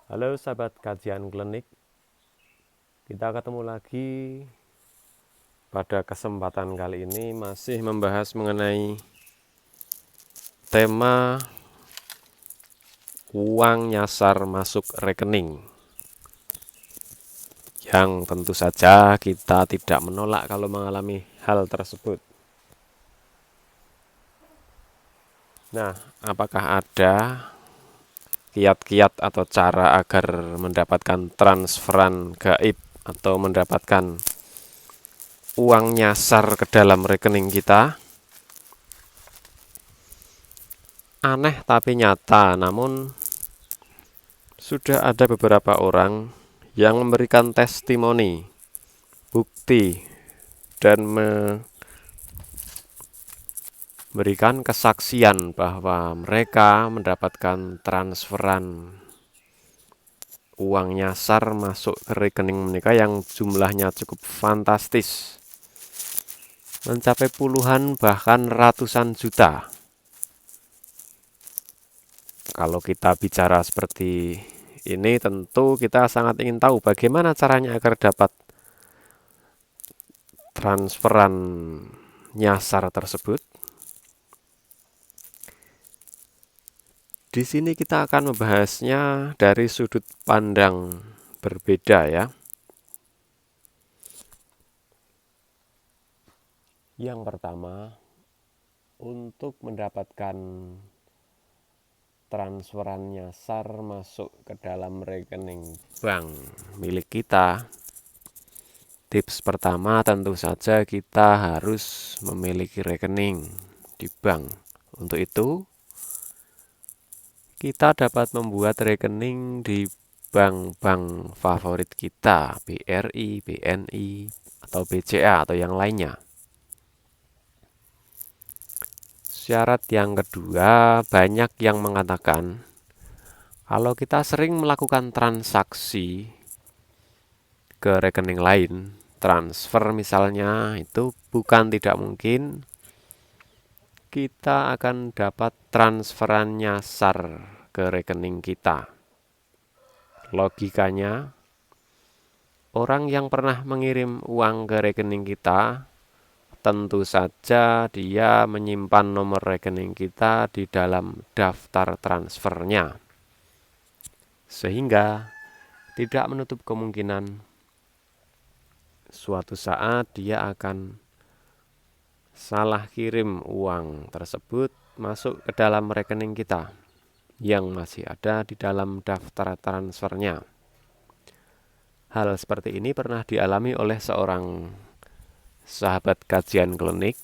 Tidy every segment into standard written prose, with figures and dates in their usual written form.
Halo sahabat kajian klinik, kita ketemu lagi pada kesempatan kali ini masih membahas mengenai tema uang nyasar masuk rekening, yang tentu saja kita tidak menolak kalau mengalami hal tersebut. Nah, apakah ada kiat-kiat atau cara agar mendapatkan transferan gaib atau mendapatkan uang nyasar ke dalam rekening kita? Aneh tapi nyata, namun sudah ada beberapa orang yang memberikan testimoni, bukti, dan memberikan kesaksian bahwa mereka mendapatkan transferan uang nyasar masuk ke rekening mereka yang jumlahnya cukup fantastis, mencapai puluhan bahkan ratusan juta. Kalau kita bicara seperti ini, tentu kita sangat ingin tahu bagaimana caranya agar dapat transferan nyasar tersebut. Di sini kita akan membahasnya dari sudut pandang berbeda ya. Yang pertama, untuk mendapatkan transferan nyasar masuk ke dalam rekening bank milik kita, tips pertama tentu saja kita harus memiliki rekening di bank. Untuk itu, kita dapat membuat rekening di bank-bank favorit kita, BRI, BNI, atau BCA, atau yang lainnya. Syarat yang kedua, banyak yang mengatakan kalau kita sering melakukan transaksi ke rekening lain, transfer misalnya, itu bukan tidak mungkin kita akan dapat transferan nyasar ke rekening kita. Logikanya, orang yang pernah mengirim uang ke rekening kita, tentu saja dia menyimpan nomor rekening kita di dalam daftar transfernya. Sehingga tidak menutup kemungkinan suatu saat dia akan salah kirim uang tersebut masuk ke dalam rekening kita yang masih ada di dalam daftar transfernya. Hal seperti ini pernah dialami oleh seorang sahabat kajian klinik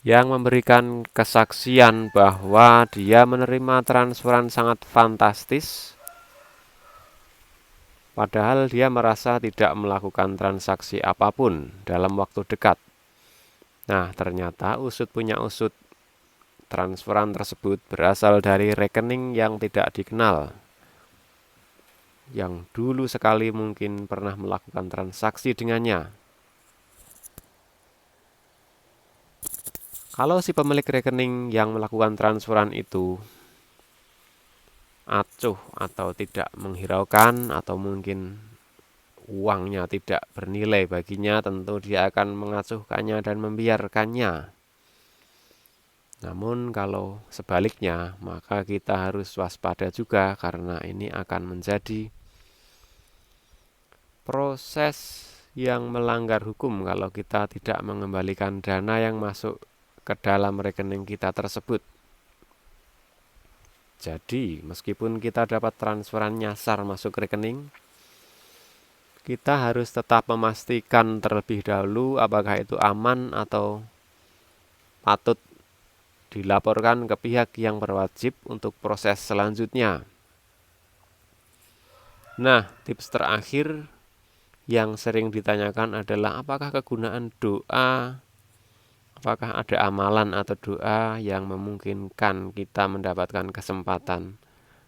yang memberikan kesaksian bahwa dia menerima transferan sangat fantastis, padahal dia merasa tidak melakukan transaksi apapun dalam waktu dekat. Nah, ternyata usut punya usut, transferan tersebut berasal dari rekening yang tidak dikenal, yang dulu sekali mungkin pernah melakukan transaksi dengannya. Kalau si pemilik rekening yang melakukan transferan itu acuh atau tidak menghiraukan, atau mungkin uangnya tidak bernilai baginya, tentu dia akan mengacuhkannya dan membiarkannya. Namun kalau sebaliknya, maka kita harus waspada juga, karena ini akan menjadi proses yang melanggar hukum kalau kita tidak mengembalikan dana yang masuk ke dalam rekening kita tersebut. Jadi, meskipun kita dapat transferan nyasar masuk rekening, kita harus tetap memastikan terlebih dahulu apakah itu aman atau patut dilaporkan ke pihak yang berwajib untuk proses selanjutnya. Nah, tips terakhir yang sering ditanyakan adalah apakah kegunaan doa, apakah ada amalan atau doa yang memungkinkan kita mendapatkan kesempatan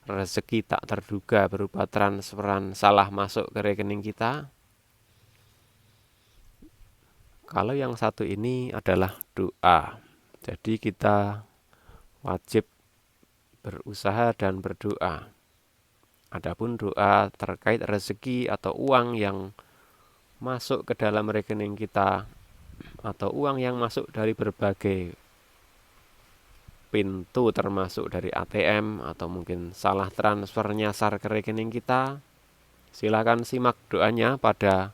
rezeki tak terduga berupa transferan salah masuk ke rekening kita? Kalau yang satu ini adalah doa. Jadi kita wajib berusaha dan berdoa. Adapun doa terkait rezeki atau uang yang masuk ke dalam rekening kita atau uang yang masuk dari berbagai pintu termasuk dari ATM atau mungkin salah transfer nyasar ke rekening kita, silakan simak doanya pada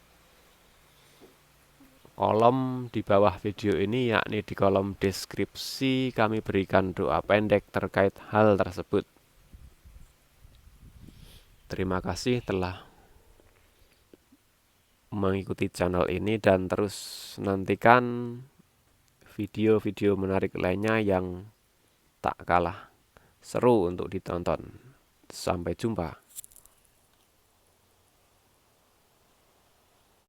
kolom di bawah video ini, yakni di kolom deskripsi kami berikan doa pendek terkait hal tersebut. Terima kasih telah mengikuti channel ini dan terus nantikan video-video menarik lainnya yang tak kalah seru untuk ditonton. Sampai jumpa.